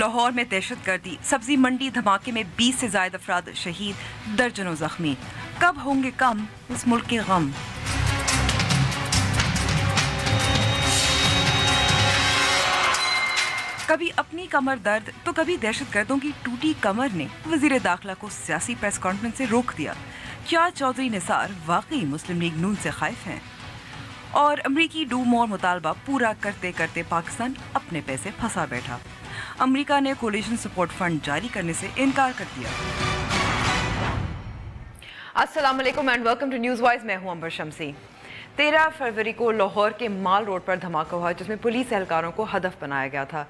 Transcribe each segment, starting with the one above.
लाहौर में दहशत गर्दी सब्जी मंडी धमाके में 20 से ज्यादा अफराद शहीद, दर्जनों जख्मी। कब होंगे कम इस मुल्क के गम। कभी अपनी कमर दर्द तो कभी दहशत गर्दों की टूटी कमर ने वजीर दाखिला को सियासी प्रेस कॉन्फ्रेंस से रोक दिया। क्या चौधरी निसार वाकई मुस्लिम लीग नून से खौफ हैं? और अमरीकी डूम और मुतालबा पूरा करते करते पाकिस्तान अपने पैसे फंसा बैठा। अमरीका ने कोलिशन सपोर्ट फंड जारी करने से इनकार कर दिया। अस्सलाम वालेकुम and welcome to news voice. मैं हूं अंबर शमसी। 13 फरवरी को लाहौर के माल रोड पर धमाका हुआ जिसमें पुलिस एहलकारों को हदफ बनाया गया था।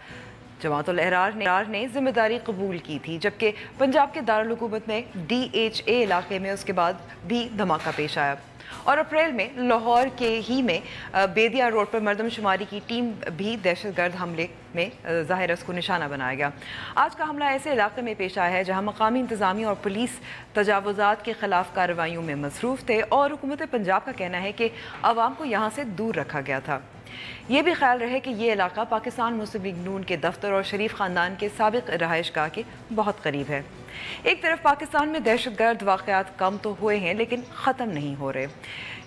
जमातुल अहरार ने जिम्मेदारी कबूल की थी, जबकि पंजाब के दारुल हुकूमत में DHA इलाके में उसके बाद भी धमाका पेश आया। और अप्रैल में लाहौर के ही में बेदिया रोड पर मर्दमशुमारी की टीम भी दहशतगर्द हमले में ज़ाहिर उसको निशाना बनाया गया। आज का हमला ऐसे इलाके में पेश आया है जहां मकामी इंतज़ामिया और पुलिस तजावुज़ात के ख़िलाफ़ कार्रवाइयों में मसरूफ़ थे और हुकूमत पंजाब का कहना है कि आवाम को यहाँ से दूर रखा गया था। ये भी ख्याल रहे कि ये इलाका पाकिस्तान मुस्लिम लीग नून के दफ्तर और शरीफ ख़ानदान के साबिक़ रहायशगाह के बहुत करीब है। एक तरफ पाकिस्तान में दहशतगर्द वाक़यात कम तो हुए हैं लेकिन ख़त्म नहीं हो रहे।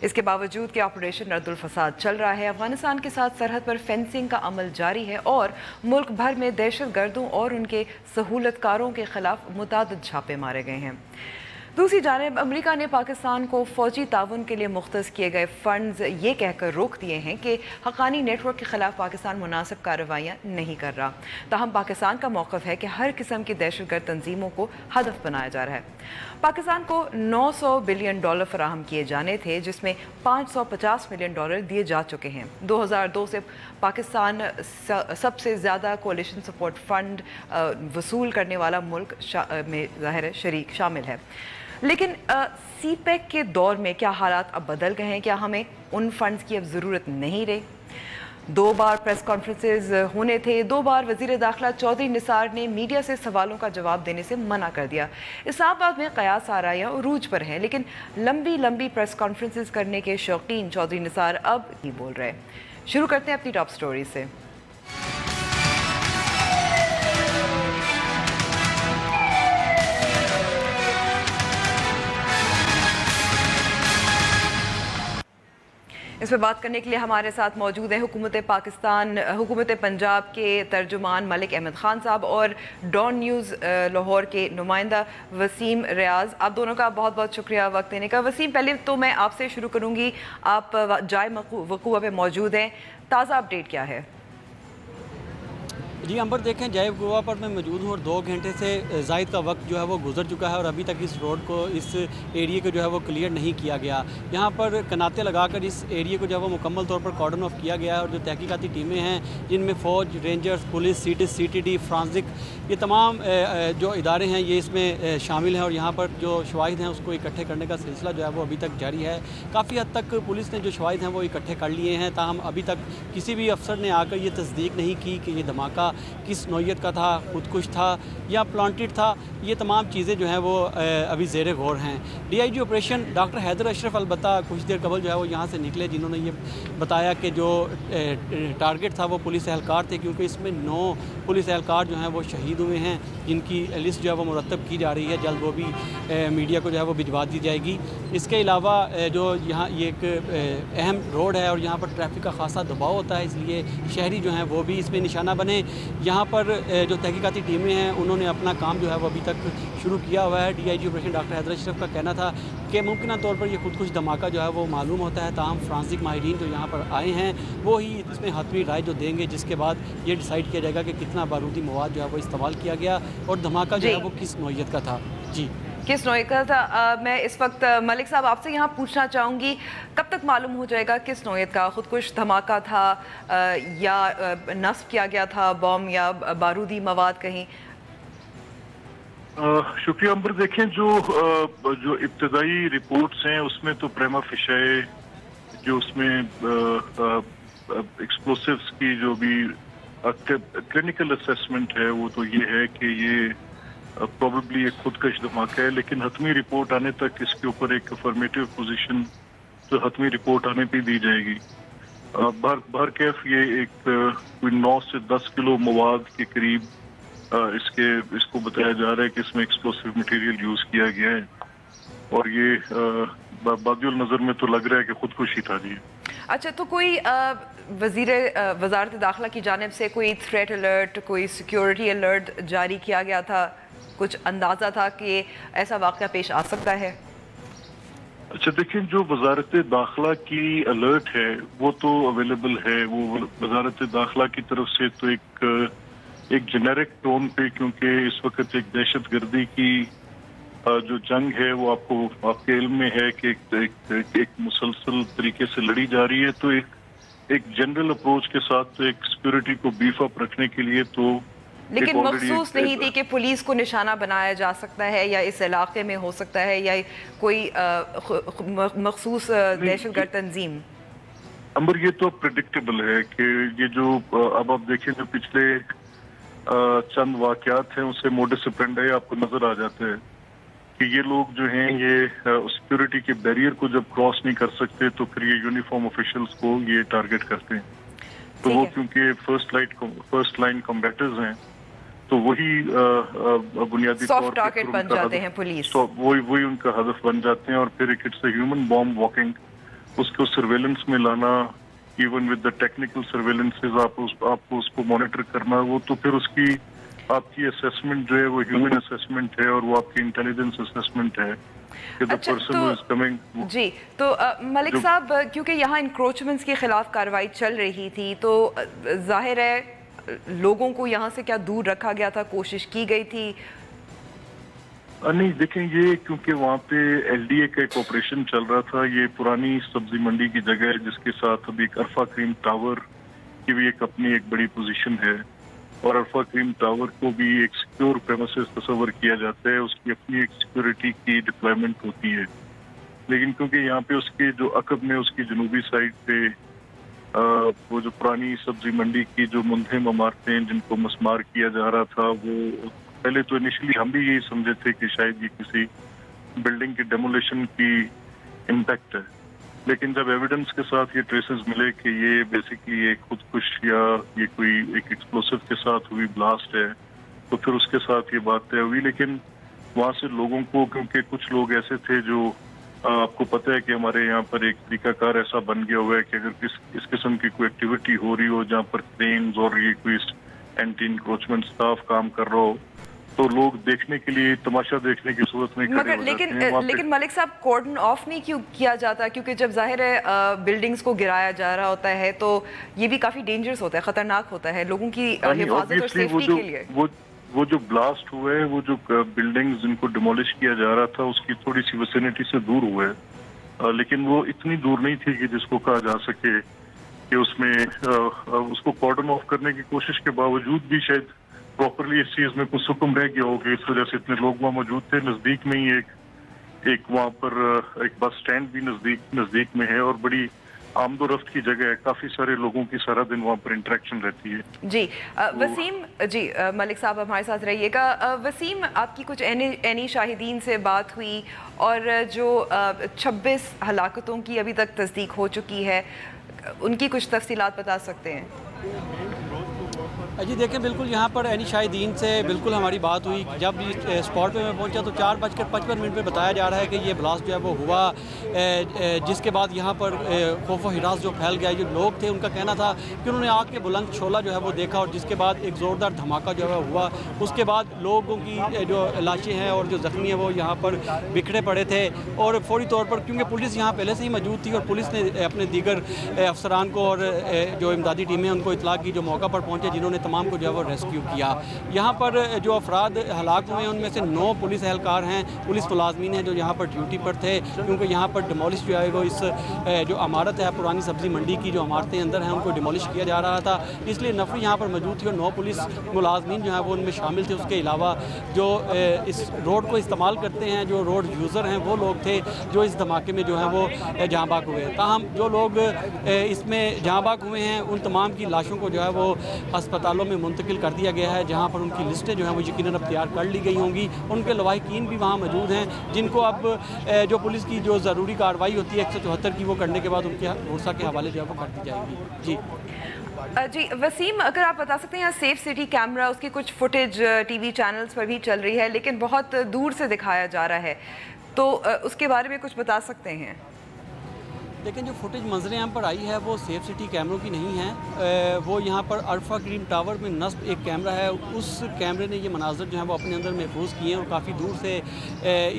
इसके बावजूद कि ऑपरेशन रद्दुल फसाद चल रहा है, अफगानिस्तान के साथ सरहद पर फेंसिंग का अमल जारी है और मुल्क भर में दहशतगर्दों और उनके सहूलतकारों के खिलाफ मुतादिद छापे मारे गए हैं। दूसरी जानिब अमेरिका ने पाकिस्तान को फ़ौजी ताउन के लिए मुख्तस किए गए फ़ंड्स ये कहकर रोक दिए हैं कि हक़ानी नेटवर्क के ख़िलाफ़ पाकिस्तान मुनासिब कार्रवाइयाँ नहीं कर रहा। ताहम पाकिस्तान का मौक़िफ़ है कि हर किस्म की दहशतगर्द तंजीमों को हदफ बनाया जा रहा है। पाकिस्तान को $900 बिलियन फराहम किए जाने थे, जिसमें $550 मिलियन दिए जा चुके हैं। 2002 से पाकिस्तान सबसे ज़्यादा कोलिशन सपोर्ट फ़ंड वसूल करने वाला मुल्क में ज़ाहिर शरीक शामिल है। लेकिन CPEC के दौर में क्या हालात अब बदल गए हैं? क्या हमें उन फंड्स की अब ज़रूरत नहीं रही? 2 बार प्रेस कॉन्फ्रेंसेस होने थे, 2 बार वज़ीर दाखिला चौधरी निसार ने मीडिया से सवालों का जवाब देने से मना कर दिया। इस्लामाबाद में क़यास आराइयाँ उरूज पर हैं, लेकिन लंबी प्रेस कॉन्फ्रेंसेस करने के शौकीन चौधरी निसार अब ही बोल रहे हैं। शुरू करते हैं अपनी टॉप स्टोरी से। इस पर बात करने के लिए हमारे साथ मौजूद है हुकूमत पंजाब के तर्जुमान मलिक अहमद खान साहब और डॉन न्यूज़ लाहौर के नुमाइंदा वसीम रियाज। आप दोनों का बहुत बहुत शुक्रिया वक्त देने का। वसीम, पहले तो मैं आपसे शुरू करूँगी। आप जाए वक़ूआ पे मौजूद हैं, ताज़ा अपडेट क्या है? जी अंबर, देखें जाए गोवा पर मैं मौजूद हूँ और 2 घंटे से ज़ायद का वक्त जो है वो गुजर चुका है और अभी तक इस रोड को, इस एरिया को जो है वो क्लियर नहीं किया गया। यहाँ पर कनाते लगाकर इस एरिया को जो है वो मुकम्मल तौर पर कॉर्डन ऑफ किया गया है और जो तहकीकाती टीमें हैं जिनमें फ़ौज, रेंजर्स, पुलिस, CTD, फ्रांसिक, ये तमाम जो इदारे हैं ये इसमें शामिल हैं और यहाँ पर जो शवाहिद हैं उसको इकट्ठे करने का सिलसिला जो है वो अभी तक जारी है। काफ़ी हद तक पुलिस ने जो शवाहिद हैं वो इकट्ठे कर लिए हैं, ताहम अभी तक किसी भी अफसर ने आकर ये तस्दीक नहीं की कि ये धमाका किस नौइयत का था, खुदकुश था या प्लांटेड था। ये तमाम चीज़ें जो हैं वो अभी ज़ेरे गौर हैं। DIG operation doctor Haider Ashraf अलबत्ता कुछ देर कबल जो है वो यहाँ से निकले, जिन्होंने ये बताया कि जो टारगेट था वो पुलिस एहलकार थे, क्योंकि इसमें 9 पुलिस एहलकार जो हैं वो शहीद हुए हैं, जिनकी लिस्ट जो है वो मुरतब की जा रही है। जल्द वो भी मीडिया को जो है वो भिजवा दी जाएगी। इसके अलावा जो यहाँ ये एक अहम रोड है और यहाँ पर ट्रैफिक का खासा दबाव होता है, इसलिए शहरी जो हैं वो भी इसमें निशाना बने। यहाँ पर जो तहकीकाती टीमें हैं उन्होंने अपना काम जो है वो अभी तक शुरू किया हुआ है। DIG operation doctor Haider Ashraf का कहना था कि मुमकिन तौर पर ये खुदकुश धमाका जो है वो मालूम होता है, ताहम फ्रांसिक माहिरीन जो यहाँ पर आए हैं वो ही इसमें हतमी राय जो देंगे, जिसके बाद ये डिसाइड किया जाएगा कि कितना बारूदी मवाद जो है वो इस्तेमाल किया गया और धमाका जो है वो किस नौइयत का था। जी, किस नौइयत का था। मैं इस वक्त मलिक साहब आपसे यहाँ पूछना चाहूँगी, कब तक मालूम हो जाएगा किस नौइयत का खुदकुश धमाका था या नस्ब किया गया था बम या बारूदी मवाद कहीं? शुक्रिया अंबर। देखें जो इब्तदाई रिपोर्ट्स हैं उसमें तो प्रेमा फिशाए जो उसमें एक्सप्लोसिव्स की जो भी क्लिनिकल असेसमेंट है वो तो ये है कि ये प्रोबेबली एक खुदकश धमाका है, लेकिन हतमी रिपोर्ट आने तक इसके ऊपर एक अफर्मेटिव पोजीशन तो हतमी रिपोर्ट आने पे दी जाएगी। भर कैफ ये एक कोई 9 से 10 किलो मवाद के करीब इसको बताया जा रहा है कि इसमें एक्सप्लोसिव मटेरियल यूज किया गया है, और ये बादियुल नजर में तो लग रहा है कि खुदकुशी था जी। अच्छा, तो कोई वजारत दाखिला की जानिब से कोई थ्रेट अलर्ट, कोई सिक्योरिटी अलर्ट जारी किया गया था? कुछ अंदाज़ा था कि ऐसा वाक़या पेश आ सकता है? अच्छा देखिए, जो वजारत दाखिला की अलर्ट है वो तो अवेलेबल है। वो वजारत दाखिला की तरफ से तो एक जेनेरिक टोन पे, क्योंकि इस वक्त एक दहशत गर्दी की जो जंग है वो आपके इल्म में है कि एक मुसलसल तरीके से लड़ी जा रही है, तो एक जनरल अप्रोच के साथ तो एक सिक्योरिटी को बीफ अप रखने के लिए तो लेकिन मखसूस नहीं थी कि पुलिस को निशाना बनाया जा सकता है या इस इलाके में हो सकता है या कोई मखसूस दहशतगर्द तंजीम? अंबर, ये तो प्रेडिक्टेबल है कि ये जो अब आप देखें जो पिछले चंद वाकयात हैं उससे मोडस ऑपरेंडी आपको नजर आ जाते हैं कि ये लोग जो हैं ये सिक्योरिटी के बैरियर को जब क्रॉस नहीं कर सकते तो फिर ये यूनिफॉर्म ऑफिशियल्स को ये टारगेट करते हैं। तो वो क्योंकि फर्स्ट लाइन कॉम्बैटर्स हैं तो वही बुनियादी तौर पर टारगेट बन जाते हैं पुलिस, तो वही उनका हदफ बन जाते हैं। और फिर एक इट्स ह्यूमन बॉम्ब वॉकिंग, उसको सर्वेलेंस में लाना, इवन विद द टेक्निकल सर्वेलेंसेज आपको उसको मॉनिटर करना, वो तो फिर उसकी आपकी असेसमेंट जो है वो ह्यूमन असेसमेंट है और वो आपकी इंटेलिजेंस असेसमेंट है कि the person who is coming. जी, तो मलिक साहब, क्योंकि यहाँ इंक्रोचमेंट्स के खिलाफ कार्रवाई चल रही थी तो जाहिर है लोगों को यहाँ से क्या दूर रखा गया था, कोशिश की गई थी? नहीं देखें, ये क्योंकि वहाँ पे एलडीए का एक ऑपरेशन चल रहा था, ये पुरानी सब्जी मंडी की जगह है जिसके साथ अभी एक अरफा क्रीम टावर की भी एक अपनी एक बड़ी पोजीशन है, और अल्फा क्रीम टावर को भी एक सिक्योर प्रेमिसेस तस्वर किया जाता है, उसकी अपनी एक सिक्योरिटी की डिप्लॉयमेंट होती है। लेकिन क्योंकि यहाँ पे उसके जो अकब में उसकी जनूबी साइड पे वो जो पुरानी सब्जी मंडी की जो मुंतहिम इमारतें जिनको मस्मार किया जा रहा था, वो पहले तो इनिशियली हम भी यही समझे थे कि शायद ये किसी बिल्डिंग की डेमोलिशन की इम्पैक्ट है, लेकिन जब एविडेंस के साथ ये ट्रेसेस मिले कि ये बेसिकली एक खुदकुश या ये कोई एक एक्सप्लोसिव के साथ हुई ब्लास्ट है, तो फिर उसके साथ ये बात तय हुई। लेकिन वहाँ से लोगों को, क्योंकि कुछ लोग ऐसे थे जो आपको पता है कि हमारे यहाँ पर एक तरीकाकार ऐसा बन गया हुआ है कि अगर इस किस्म की कोई एक्टिविटी हो रही हो जहाँ पर क्रेन्स और ये कोई एंटी इंक्रोचमेंट स्टाफ काम कर रहा हो तो लोग देखने के लिए, तमाशा देखने की सूरत में खड़े हो जाते हैं। लेकिन मलिक साहब, कॉर्डन ऑफ नहीं क्यों किया जाता? क्योंकि जब जाहिर है बिल्डिंग्स को गिराया जा रहा होता है तो ये भी काफी डेंजरस होता है, खतरनाक होता है लोगों की हिफाजत और सेफ्टी के लिए। वो जो ब्लास्ट हुआ है, वो जो बिल्डिंग्स जिनको डिमोलिश किया जा रहा था उसकी थोड़ी सी विसिनिटी से दूर हुआ है, लेकिन वो इतनी दूर नहीं थी कि जिसको कहा जा सके कि उसमें उसको कॉर्डन ऑफ करने की कोशिश के बावजूद भी शायद प्रॉपरली इस चीज में कुछ हुक्म रह गया होगा, इस वजह से इतने लोग वहाँ मौजूद थे। नजदीक में ही एक वहाँ पर एक बस स्टैंड भी नजदीक में है और बड़ी आमदोरफ्त की जगह है, काफी सारे लोगों की सारा दिन वहाँ पर इंटरेक्शन रहती है। जी वसीम, जी मलिक साहब हमारे साथ रहिएगा। वसीम, आपकी कुछ एनी शाहिदीन से बात हुई और जो 26 हलाकतों की अभी तक तस्दीक हो चुकी है, उनकी कुछ तफसीलात बता सकते हैं? जी देखें, बिल्कुल यहाँ पर एनी शाहिदीन से बिल्कुल हमारी बात हुई। जब स्पॉट पे मैं पहुँचा तो 4:55 पे बताया जा रहा है कि ये ब्लास्ट जो है वो हुआ, जिसके बाद यहाँ पर खौफ व हिरास जो फैल गया। जो लोग थे उनका कहना था कि उन्होंने आग के बुलंद शोला जो है वो देखा और जिसके बाद एक ज़ोरदार धमाका जो है हुआ। उसके बाद लोगों की जो लाशें हैं और जो ज़ख्मी हैं वो यहाँ पर बिखरे पड़े थे और फौरी तौर पर, क्योंकि पुलिस यहाँ पहले से ही मौजूद थी और पुलिस ने अपने दीगर अफसरान को और जो इमदादी टीमें उनको इतला की, जो मौका पर पहुँचे, जिन्होंने तमाम को जो है वो रेस्क्यू किया। यहाँ पर जो अफराद हलाक हुए हैं उनमें से 9 पुलिस एहलकार हैं, पुलिस मुलाजमीन हैं जो यहाँ पर ड्यूटी पर थे, क्योंकि यहाँ पर डिमोलिश जो है वो इस जो इमारत है पुरानी सब्जी मंडी की जो इमारतें अंदर हैं उनको डिमोलिश किया जा रहा था, इसलिए नफरी यहाँ पर मौजूद थी और 9 पुलिस मुलाजमीन जो है वो उनमें शामिल थे। उसके अलावा जो इस रोड को इस्तेमाल करते हैं, जो रोड यूज़र हैं, वो लोग थे जो इस धमाके में जो है वो जहाँ बाग हुए। ताहम जो लोग इसमें जहाँ बाग हुए हैं उन तमाम की लाशों को जो है वो अस्पतालों में मुंतकिल कर दिया गया है, जहाँ पर उनकी लिस्टें जो हैं वो यकीनन अब तैयार कर ली गई होंगी। उनके लवाहिकीन भी वहाँ मौजूद हैं जिनको अब जो पुलिस की जो ज़रूरी कार्रवाई होती है 174 की, वो करने के बाद उनके वर्षा के हवाले जो है वो कर दी जाएगी। जी जी वसीम, अगर आप बता सकते हैं, यहाँ सेफ सिटी कैमरा, उसकी कुछ फुटेज टीवी चैनल्स पर भी चल रही है, लेकिन बहुत दूर से दिखाया जा रहा है, तो उसके बारे में कुछ बता सकते हैं? लेकिन जो फुटेज मंजरें यहाँ पर आई है वो सेफ सिटी कैमरों की नहीं है। वो यहाँ पर अल्फा ग्रीन टावर में नस्ब एक कैमरा है, उस कैमरे ने ये मनाजर जो है वो अपने अंदर महफूज किए हैं और काफ़ी दूर से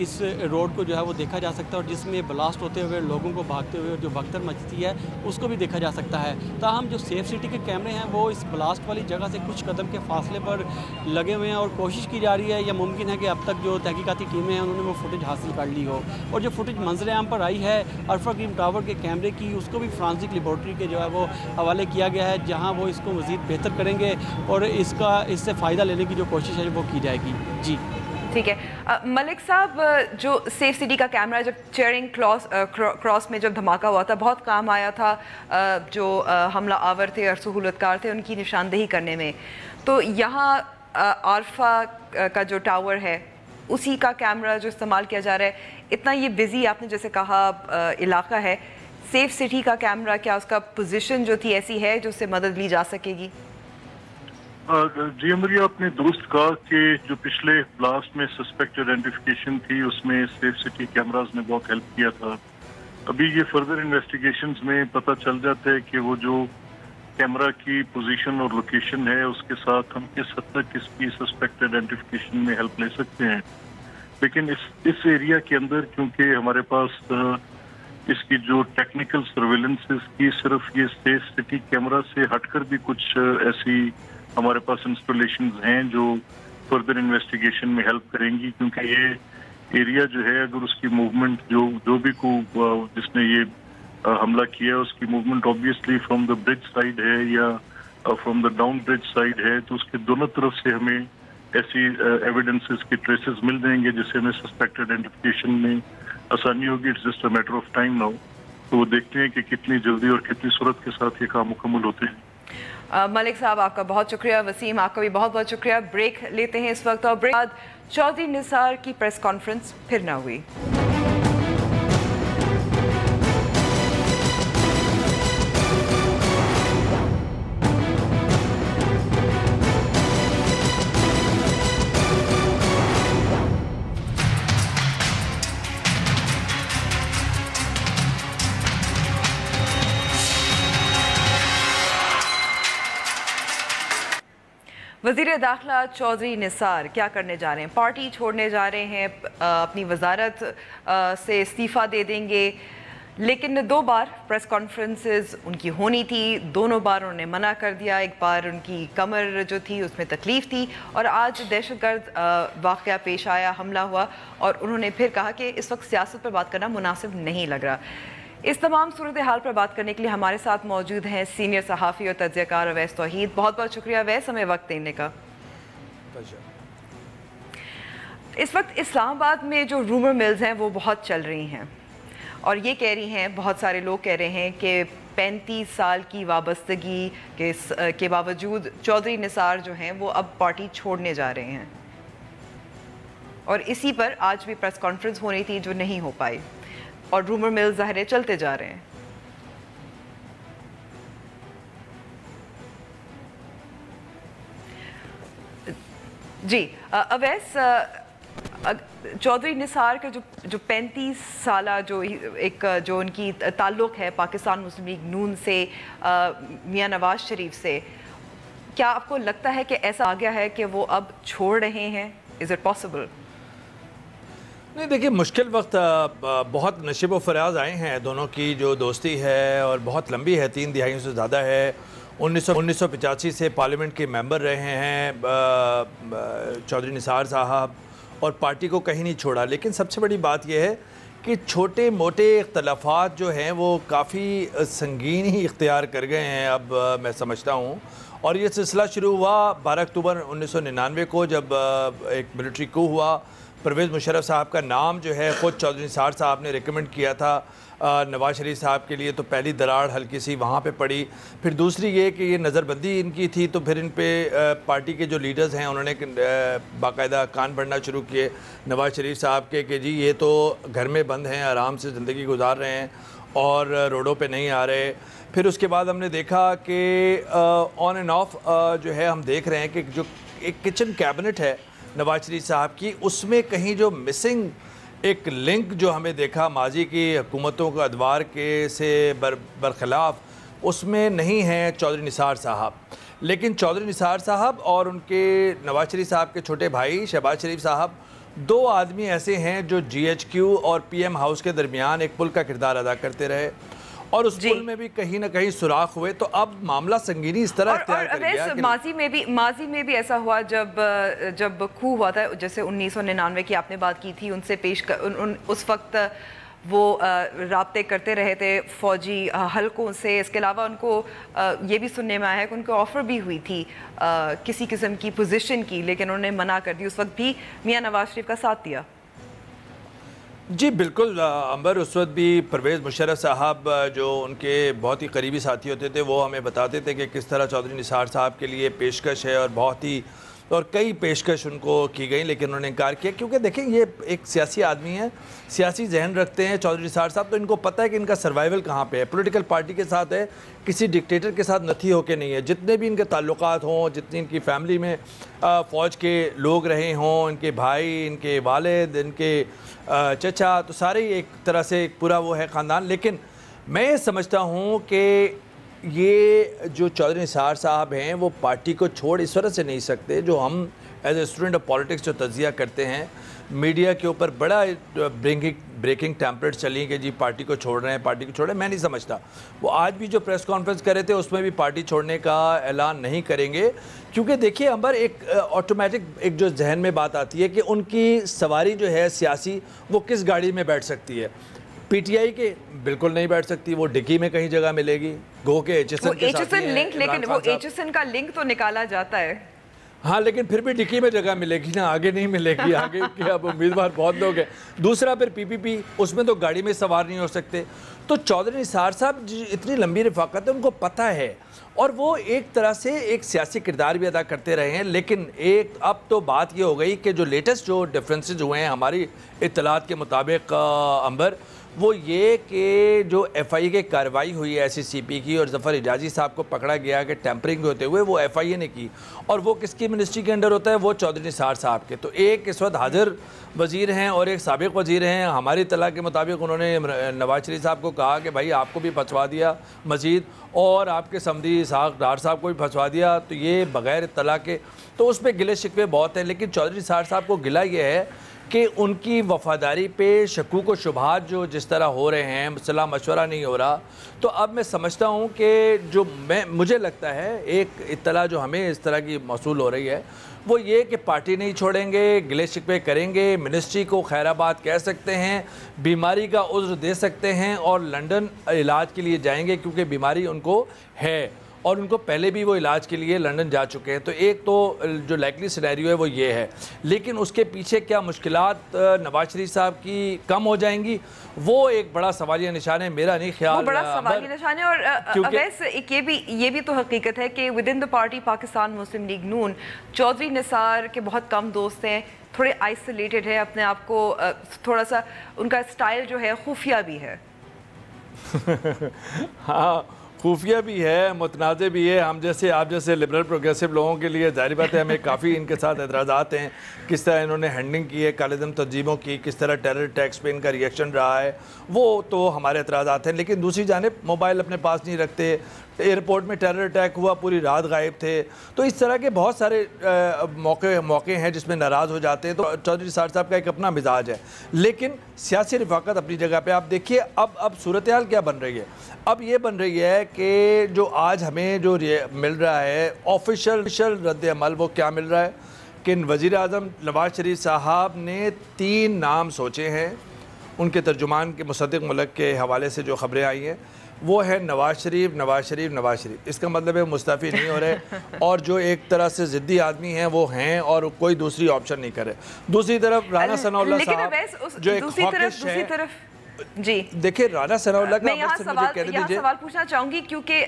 इस रोड को जो है वो देखा जा सकता है, और जिसमें ब्लास्ट होते हुए लोगों को भागते हुए जो भगदड़ मचती है उसको भी देखा जा सकता है। ताहम जो सेफ सिटी के कैमरे हैं वो इस ब्लास्ट वाली जगह से कुछ कदम के फासले पर लगे हुए हैं, और कोशिश की जा रही है या मुमकिन है कि अब तक जो तहकीकाती टीमें हैं उन्होंने वो फुटेज हासिल कर ली हो। और जो फुटेज मंजरें यहाँ पर आई है अल्फा ग्रीन टावर कैमरे की, उसको भी फ्रांसिक लेबॉर्ट्री के जो है वो हवाले किया गया है, जहां वो इसको मज़ीद बेहतर करेंगे और इससे फ़ायदा लेने की जो कोशिश है वो की जाएगी। जी ठीक है। मलिक साहब, जो सेफ सिटी का कैमरा जब चेयरिंग क्रॉस में जब धमाका हुआ था, बहुत काम आया था जो हमला आवर थे और सहूलतकार थे उनकी निशानदेही करने में, तो यहाँ अल्फा का जो टावर है उसी का कैमरा जो इस्तेमाल किया जा रहा है, इतना ये बिजी आपने जैसे कहा इलाका है, सेफ सिटी का कैमरा क्या उसका पोजीशन जो थी ऐसी है जो उससे मदद ली जा सकेगी? जी अमरिया, अपने दोस्त कहा कि जो पिछले ब्लास्ट में सस्पेक्ट आइडेंटिफिकेशन थी उसमें सेफ सिटी कैमरास ने बहुत हेल्प किया था। अभी ये फर्दर इन्वेस्टिगेशंस में पता चल जाता है कि वो जो कैमरा की पोजीशन और लोकेशन है उसके साथ हम किस हद तक इसकी सस्पेक्ट आइडेंटिफिकेशन में हेल्प ले सकते हैं। लेकिन इस एरिया के अंदर क्योंकि हमारे पास इसकी जो टेक्निकल सर्वेलेंस की सिर्फ ये सेफ सिटी कैमरा से हटकर भी कुछ ऐसी हमारे पास इंस्टॉलेशंस हैं जो फर्दर इन्वेस्टिगेशन में हेल्प करेंगी, क्योंकि ये एरिया जो है अगर उसकी मूवमेंट जो भी को जिसने ये हमला किया उसकी movement obviously from the bridge side है या from the down bridge side है, तो उसके दोनों तरफ से हमें ऐसी एविडेंसेस के ट्रेसेस मिल जाएंगे जिससे हमें सस्पेक्ट आइडेंटिफिकेशन में आसानी होगी। It's just a matter of time now. तो वो देखते हैं कि कितनी जल्दी और कितनी सूरत के साथ ये काम मुकम्मल होते हैं। मलिक साहब आपका बहुत शुक्रिया, वसीम आपका भी बहुत बहुत शुक्रिया। ब्रेक लेते हैं इस वक्त, और ब्रेक बाद चौधरी निसार की प्रेस कॉन्फ्रेंस फिर ना हुई। वज़ीर दाखिला चौधरी निसार क्या करने जा रहे हैं? पार्टी छोड़ने जा रहे हैं, अपनी वजारत से इस्तीफ़ा दे देंगे, लेकिन 2 बार प्रेस कॉन्फ्रेंसेस उनकी होनी थी, दोनों बार उन्होंने मना कर दिया। एक बार उनकी कमर जो थी उसमें तकलीफ़ थी, और आज दहशतगर्द वाक़या पेश आया, हमला हुआ, और उन्होंने फिर कहा कि इस वक्त सियासत पर बात करना मुनासिब नहीं लग रहा। इस तमाम सूरत हाल पर बात करने के लिए हमारे साथ मौजूद हैं सीनियर सहाफ़ी और तज्ज़ियाकार अवैस तौहीद। बहुत बहुत शुक्रिया अवैस, हमें वक्त देने का। इस वक्त इस्लामाबाद में जो रूमर मिल्स हैं वो बहुत चल रही हैं, और ये कह रही हैं, बहुत सारे लोग कह रहे हैं कि 35 साल की वाबस्तगी के बावजूद चौधरी निसार जो हैं वो अब पार्टी छोड़ने जा रहे हैं, और इसी पर आज भी प्रेस कॉन्फ्रेंस होनी थी जो नहीं हो पाई, और रूमर मिल ज़ाहिर चलते जा रहे हैं। जी अवैस, चौधरी निसार का जो 35 साला जो उनकी ताल्लुक़ है पाकिस्तान मुस्लिम लीग नून से, मियां नवाज शरीफ से, क्या आपको लगता है कि ऐसा आ गया है कि वो अब छोड़ रहे हैं? Is it possible? नहीं, देखिए, मुश्किल वक्त बहुत नशिब व फराज आए हैं दोनों की जो दोस्ती है, और बहुत लंबी है, 3 दिहाइयों से ज़्यादा है। 1985 से पार्लियामेंट के मेंबर रहे हैं चौधरी निसार साहब, और पार्टी को कहीं नहीं छोड़ा। लेकिन सबसे बड़ी बात यह है कि छोटे मोटे इख्तलाफात जो हैं वो काफ़ी संगीन ही इख्तियार कर गए हैं अब, मैं समझता हूँ। और ये सिलसिला शुरू हुआ 12 अक्टूबर 1999 को, जब एक मिलिट्री coup हुआ। परवेज़ मुशर्रफ साहब का नाम जो है ख़ुद चौधरी निसार साहब ने रिकमेंड किया था नवाज शरीफ साहब के लिए, तो पहली दरार हल्की सी वहाँ पे पड़ी। फिर दूसरी ये कि ये नज़रबंदी इनकी थी, तो फिर इन पे पार्टी के जो लीडर्स हैं उन्होंने बाकायदा कान भरना शुरू किए नवाज शरीफ साहब के कि जी ये तो घर में बंद हैं, आराम से ज़िंदगी गुजार रहे हैं, اور روڈوں پہ نہیں آ رہے. پھر اس کے بعد ہم نے دیکھا کہ آن اینڈ آف جو ہے ہم دیکھ رہے ہیں کہ جو ایک کچن کیبنٹ ہے نواز شریف صاحب کی, اس میں کہیں جو مسنگ ایک لنک جو ہمیں دیکھا ماضی کی حکومتوں کا ادوار کے سے برخلاف, اس میں نہیں ہیں چودھری نثار صاحب. لیکن چودھری نثار صاحب اور ان کے نواز شریف صاحب کے چھوٹے بھائی شہباز شریف صاحب, 2 آدمی ایسے ہیں جو جی ایچ کیو اور پی ایم ہاؤس کے درمیان ایک پل کا کردار ادا کرتے رہے, اور اس پل میں بھی کہیں نہ کہیں سوراخ ہوئے. تو اب معاملہ سنگینی اس طرح اختیار کر گیا کہ ماضی میں بھی ایسا ہوا جب کھو ہوا تھا, جیسے 1999 کی آپ نے بات کی تھی, ان سے اس وقت وہ رابطے کرتے رہے تھے فوجی حلقوں سے. اس کے علاوہ ان کو یہ بھی سننے میں آیا ہے کہ ان کو آفر بھی ہوئی تھی کسی قسم کی پوزیشن کی, لیکن انہوں نے منع کر دی. اس وقت بھی میاں نواز شریف کا ساتھ دیا. جی بالکل امبر, اس وقت بھی پرویز مشرف صاحب جو ان کے بہت ہی قریبی ساتھی ہوتے تھے, وہ ہمیں بتاتے تھے کہ کس طرح چودھری نثار صاحب کے لیے پیشکش ہے, اور کئی پیشکش ان کو کی گئی, لیکن انہوں نے انکار کیا. کیونکہ دیکھیں یہ ایک سیاسی آدمی ہے, سیاسی ذہن رکھتے ہیں چودھری نثار صاحب, تو ان کو پتہ ہے کہ ان کا سروائیول کہاں پہ ہے. پولیٹیکل پارٹی کے ساتھ ہے, کسی ڈکٹیٹر کے ساتھ نتھی ہو کے نہیں ہے. جتنے بھی ان کے تعلقات ہوں, جتنی ان کی فیملی میں فوج کے لوگ رہے ہوں, ان کے بھائی, ان کے والد, ان کے چچا, تو سارے ایک طرح سے ایک پورا وہ ہے خاندان. لیکن میں یہ سمجھتا ہوں کہ یہ جو چودھری نثار صاحب ہیں وہ پارٹی کو چھوڑ اس وجہ سے نہیں سکتے. جو ہم as a student of politics جو تجزیہ کرتے ہیں, میڈیا کے اوپر بڑا بریکنگ ٹیمپلیٹ چلی کہ جی پارٹی کو چھوڑ رہے ہیں, پارٹی کو چھوڑ رہے ہیں. میں نہیں سمجھتا. وہ آج بھی جو پریس کانفرنس کر رہے تھے اس میں بھی پارٹی چھوڑنے کا اعلان نہیں کریں گے, کیونکہ دیکھیے امبر, ایک آٹومیٹک ایک جو ذہن میں بات آتی ہے کہ ان کی سواری جو ہے سیاسی, وہ کس گاڑی میں بیٹھ سکتی ہے. پی ٹی آئی کے بالکل نہیں بیٹھ سکتی, وہ ڈکی میں کہیں جگہ ملے گی. گو کہ ایچ ایس این کا لنک تو نکالا جاتا ہے, ہاں, لیکن پھر بھی ڈکی میں جگہ ملے گی نا, آگے نہیں ملے گی. آگے کے اب امیدوار بہت لوگ ہیں. دوسرا پھر پی پی پی, اس میں تو گاڑی میں سوار نہیں ہو سکتے. تو چودھری نثار صاحب اتنی لمبی رفاقت ہے, ان کو پتہ ہے, اور وہ ایک طرح سے ایک سیاسی کردار بھی ادا کرتے رہے ہیں. لیکن اب تو بات یہ ہو گئی کہ جو لیٹسٹ جو ڈفرینسز ہوئے ہیں ہماری اطلاعات کے مطابق امبر, وہ یہ کہ جو ایف آئی اے کی کارروائی ہوئی ہے ایس سی سی پی کی, اور ظفر حجازی صاحب کو پکڑا گیا کہ ٹیمپرنگ ہوتے ہوئے, وہ ایف آئی اے نے کی, اور وہ کس کی منسٹری کے انڈر ہوتا ہے, وہ چودھری نثار صاحب کے. تو ایک اس وقت حاضر وزیر ہیں اور ایک سابق وزیر ہیں. ہماری اطلاع کے مطابق انہوں نے نواز شریف صاحب کو کہا کہ بھائی آپ کو بھی پھنسوا دیا مزید, اور آپ کے سمدھی اسحاق ڈار صاحب کو بھی پھنسوا دیا. تو یہ بغیر اطلاع کے, تو اس پہ گلے شکوے بہت ہیں. لیکن چودھری نثار صاحب کو گلہ یہ ہے کہ ان کی وفاداری پہ شکوک و شبہات جو جس طرح ہو رہے ہیں, صلاح مشورہ نہیں ہو رہا. تو اب میں سمجھتا ہوں کہ جو مجھے لگتا ہے ایک اطلاع جو ہمیں اس طرح کی موصول ہو رہی ہے, وہ یہ کہ پارٹی نہیں چھوڑیں گے, گلے شکوے کریں گے, منسٹری کو خیر آباد کہہ سکتے ہیں, بیماری کا عذر دے سکتے ہیں, اور لنڈن علاج کے لیے جائیں گے کیونکہ بیماری ان کو ہے, اور ان کو پہلے بھی وہ علاج کے لیے لنڈن جا چکے ہیں. تو ایک تو جو لائکلی سینیریو ہے وہ یہ ہے. لیکن اس کے پیچھے کیا مشکلات نواز شریف صاحب کی کم ہو جائیں گی, وہ ایک بڑا سوالیہ نشان ہے. میرا نہیں خیال, وہ بڑا سوالیہ نشان ہے. اور ویسے ایک یہ بھی تو حقیقت ہے کہ with in the party Pakistan Muslim League Noon, Chaudhry Nisar کے بہت کم دوست ہیں, تھوڑے آئسولیٹڈ ہے, اپنے آپ کو تھوڑا سا ان کا اسٹائل جو ہے خفیہ بھی ہے. ہاں, خفیہ بھی ہے, متنازع بھی ہے. ہم جیسے آپ جیسے لبرل پروگریسو لوگوں کے لیے ظاہر بات ہے ہمیں کافی ان کے ساتھ اعتراضات ہیں, کس طرح انہوں نے ہینڈلنگ کی ہے کالعدم تنظیموں کی, کس طرح ٹیرر اٹیکس پہ ان کا ریئیکشن رہا ہے, وہ تو ہمارے اعتراضات ہیں. لیکن دوسری جانب موبائل اپنے پاس نہیں رکھتے, ایئرپورٹ میں ٹیرر اٹیک ہوا, پوری رات غائب تھے. تو اس طرح کے بہت سارے موقع ہیں جس میں ناراض ہو جاتے ہیں. تو چودھری نثار صاحب کا ایک اپنا مزاج ہے, لیکن سیاسی رفاقت اپنی جگہ پہ. آپ دیکھیے اب صورتحال کیا بن رہی ہے. اب یہ بن رہی ہے کہ جو آج ہمیں جو مل رہا ہے آفیشل رد عمل, وہ کیا مل رہا ہے کہ وزیر اعظم نواز شریف صاحب نے 3 نام سوچے ہیں. ان کے ترجمان کے مصدق ملک کے حوالے سے جو خبریں آئی ہیں وہ ہے نواز شریف, نواز شریف, نواز شریف. اس کا مطلب ہے مستعفی نہیں ہو رہے, اور جو ایک طرح سے ضدی آدمی ہیں وہ ہیں, اور کوئی دوسری آپشن نہیں کرے. دوسری طرف رانا ثناء اللہ صاحب جو ایک جی देखिए राना सनाउल्लाह का मैं यहाँ सवाल पूछना चाहूँगी क्योंकि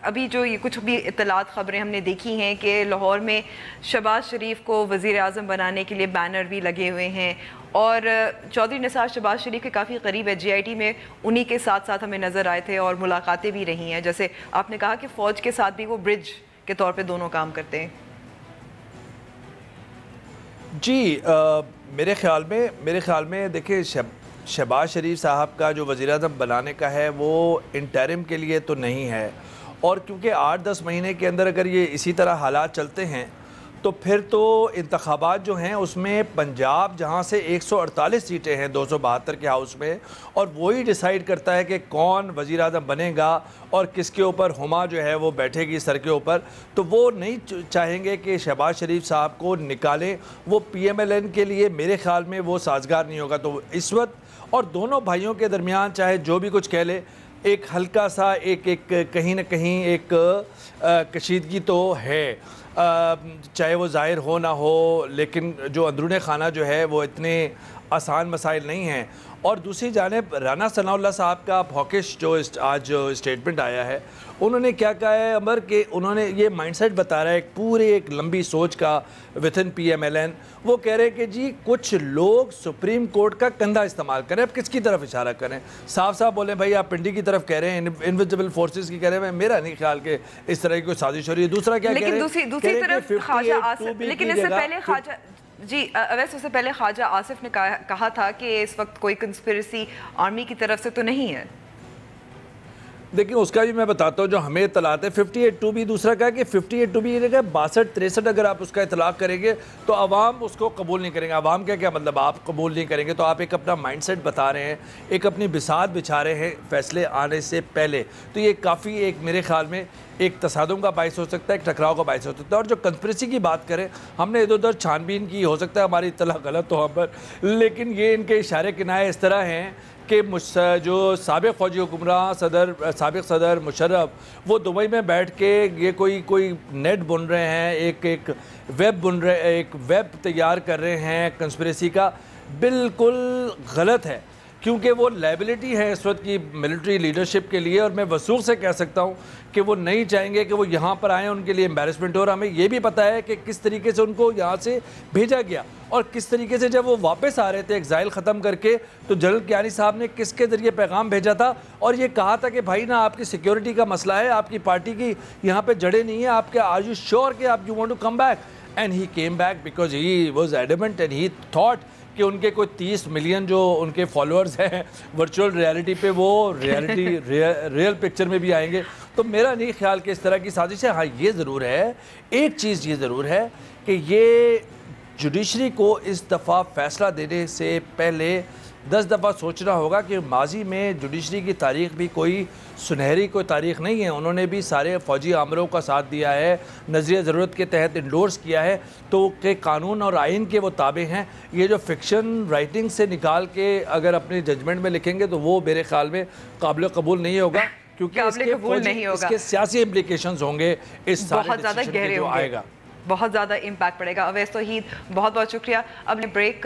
अभी जो ये कुछ भी इत्तलात खबरें हमने देखी हैं कि लाहौर में शहबाज शरीफ को वज़ीर आज़म बनाने के लिए बैनर भी लगे हुए हैं और चौधरी निसार शहबाज शरीफ के काफ़ी करीब है, GIT में उन्हीं के साथ साथ हमें नज़र आए थे और मुलाकातें भी रही हैं। जैसे आपने कहा कि फ़ौज के साथ भी वो ब्रिज के तौर पे दोनों काम करते हैं। जी मेरे ख्याल में देखिए शहबाज शरीफ साहब का जो वज़ीर-ए-आज़म बनाने का है वो इंटरिम के लिए तो नहीं है, और क्योंकि 8-10 महीने के अंदर अगर ये इसी तरह हालात चलते हैं तो फिर तो इंतखाबात जो हैं उसमें पंजाब जहाँ से 148 सीटें हैं 272 के हाउस में, और वही डिसाइड करता है कि कौन वज़ीर-ए-आज़म बनेगा और किसके ऊपर हुमा जो है वो बैठेगी सर के ऊपर। तो वो नहीं चाहेंगे कि शहबाज शरीफ साहब को निकालें, वो PMLN के लिए मेरे ख्याल में वो साजगार नहीं होगा। तो इस वक्त और दोनों भाइयों के दरमियान चाहे जो भी कुछ कह ले, एक हल्का सा एक कहीं ना कहीं एक कशीदगी तो है, चाहे वो ज़ाहिर हो ना हो, लेकिन जो अंदरूनी खाना जो है वो इतने आसान मसाइल नहीं हैं। और दूसरी जानिब राना सनाउल्लाह साहब का हॉकिश जो आज स्टेटमेंट आया है, उन्होंने क्या कहा है अमर कि उन्होंने ये माइंडसेट बता रहा है एक लंबी सोच का विद इन PMLN। वो कह रहे हैं कि जी कुछ लोग सुप्रीम कोर्ट का कंधा इस्तेमाल करें। अब किसकी तरफ इशारा करें? साफ साफ बोलें भाई आप पिंडी की तरफ कह रहे हैं, इनविजिबल फोर्सेस की कह रहे हैं। मेरा नहीं ख्याल कि इस तरह की कोई साजिश हो रही है। दूसरा क्या कह रहे हैं, दूसरी तरफ ख्वाजा आसिफ, लेकिन इससे पहले ख्वाजा जी अवैस उससे पहले ख्वाजा आसिफ ने कहा था कि इस वक्त कोई कंस्पिरेसी आर्मी की तरफ से तो नहीं है। देखिए उसका भी मैं बताता हूँ जो हमें इतलात है 58-2 भी। दूसरा कहा कि 58-2 भी 62-63 अगर आप उसका इतलाक़ करेंगे तो आवाम उसको कबूल नहीं करेंगे। आवाम क्या मतलब आप कबूल नहीं करेंगे, तो आप एक अपना माइंडसेट बता रहे हैं, एक अपनी बिसात बिछा रहे हैं फैसले आने से पहले। तो ये काफ़ी एक मेरे ख्याल में एक तसादुम का बायस हो सकता है, एक टकराव का बायस हो सकता है। और जो कंस्पिरेसी की बात करें, हमने इधर उधर छानबीन की, हो सकता है हमारी इतला गलत हो हम पर, लेकिन ये इनके इशारे किनारे इस तरह हैं कि जो साबिक़ फ़ौजी हुक्मरान साबिक़ सदर मुशर्रफ वो दुबई में बैठ के ये कोई नेट बुन रहे हैं, एक वेब तैयार कर रहे हैं कंस्पिरेसी का, बिल्कुल गलत है। क्योंकि वो लायबिलिटी है इस वक्त की मिलिट्री लीडरशिप के लिए, और मैं वसूख से कह सकता हूँ कि वो नहीं चाहेंगे कि वो यहाँ पर आएँ, उनके लिए एम्बैरसमेंट हो। और हमें ये भी पता है कि किस तरीके से उनको यहाँ से भेजा गया, और किस तरीके से जब वो वापस आ रहे थे एग्ज़ाइल ख़त्म करके, तो जनरल कियानी साहब ने किसके ज़रिए पैगाम भेजा था और ये कहा था कि भाई ना आपकी सिक्योरिटी का मसला है, आपकी पार्टी की यहाँ पर जड़ें नहीं है, आपके आर यू श्योर कि आप you want to come back? And he came back because he was adamant and he thought कि उनके कोई 30 मिलियन जो उनके फॉलोअर्स हैं वर्चुअल रियलिटी पे, वो रियल पिक्चर में भी आएंगे। तो मेरा नहीं ख्याल कि इस तरह की साजिश है। हाँ ये ज़रूर है, एक चीज़ ये ज़रूर है कि ये जुडिशरी को इस दफ़ा फ़ैसला देने से पहले 10 दफ़ा सोचना होगा कि माजी में जुडिशरी की तारीख़ भी कोई सुनहरी कोई तारीख़ नहीं है। उन्होंने भी सारे फ़ौजी आमरों का साथ दिया है, नज़रिया ज़रूरत के तहत इंडोर्स किया है, तो के कानून और आइन के वो ताबे हैं। ये जो फिक्शन राइटिंग से निकाल के अगर अपनी जजमेंट में लिखेंगे तो वो मेरे ख़्याल में काबिल कबूल नहीं होगा, क्योंकि इसके सियासी इम्प्लिकेशंस होंगे, इस बहुत ज़्यादा गहरे जो आएगा, बहुत ज़्यादा इम्पैक्ट पड़ेगा। अवैस तौहीद बहुत बहुत शुक्रिया। अब break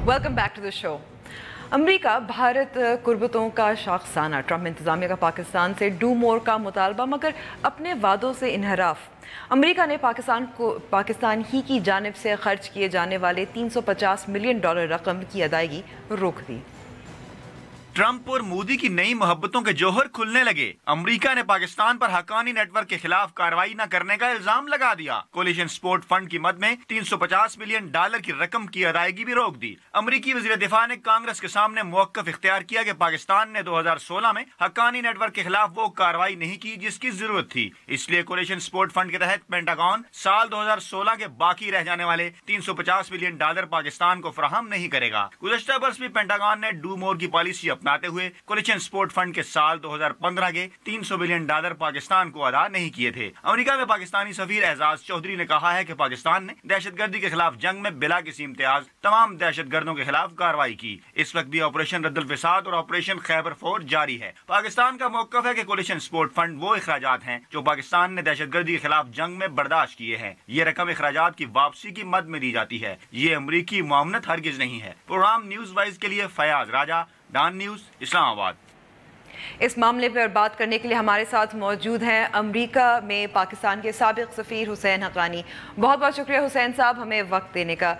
welcome back to the show. America Bharat कुर्बतों का शाखसाना, ट्रंप इंतजामिया का पाकिस्तान से डू मोर का मुतालबा मगर अपने वादों से इनहराफ। अमेरिका ने पाकिस्तान ही की जानिब से खर्च किए जाने वाले $350 मिलियन रकम की अदायगी रोक दी। ट्रंप और मोदी की नई मोहब्बतों के जौहर खुलने लगे। अमेरिका ने पाकिस्तान पर हक्कानी नेटवर्क के खिलाफ कार्रवाई न करने का इल्जाम लगा दिया। कोलिशन सपोर्ट फंड की मद में $350 मिलियन की रकम की अदायगी भी रोक दी। अमेरिकी वज़ीर दिफा ने कांग्रेस के सामने मौक़िफ़ इख्तियार किया कि पाकिस्तान ने 2016 में हक्कानी नेटवर्क के खिलाफ वो कार्रवाई नहीं की जिसकी जरूरत थी, इसलिए कोलिशन सपोर्ट फंड के तहत पेंटागन साल 2016 के बाकी रह जाने वाले $350 मिलियन पाकिस्तान को फराहम नहीं करेगा। गुज़श्ता बरस भी पेंटागन ने डू मोर की पॉलिसी अपनाई अपनाते हुए कोलिशन सपोर्ट फंड के साल 2015 के $300 बिलियन पाकिस्तान को अदा नहीं किए थे। अमेरिका में पाकिस्तानी सफीर एजाज चौधरी ने कहा है कि पाकिस्तान ने दहशतगर्दी के खिलाफ जंग में बिला किसी इम्तियाज तमाम दहशतगर्दों के खिलाफ कार्रवाई की। इस वक्त भी ऑपरेशन रद्दुल फिसाद और ऑपरेशन खैबर फोर जारी है। पाकिस्तान का मौक़िफ़ है कि कोलिशन सपोर्ट फंड वो अखराजात हैं जो पाकिस्तान ने दहशतगर्दी के खिलाफ जंग में बर्दाश्त किए हैं। ये रकम अखराजात की वापसी की मद में दी जाती है। ये अमरीकी मुआवनत हरगिज नहीं है। प्रोग्राम न्यूज़ वाइज के लिए फयाज राजा, डान न्यूज़, इस्लामाबाद। इस मामले पर बात करने के लिए हमारे साथ मौजूद हैं अमेरिका में पाकिस्तान के साबिक सफ़ीर हुसैन हक़ानी। बहुत बहुत शुक्रिया हुसैन साहब हमें वक्त देने का।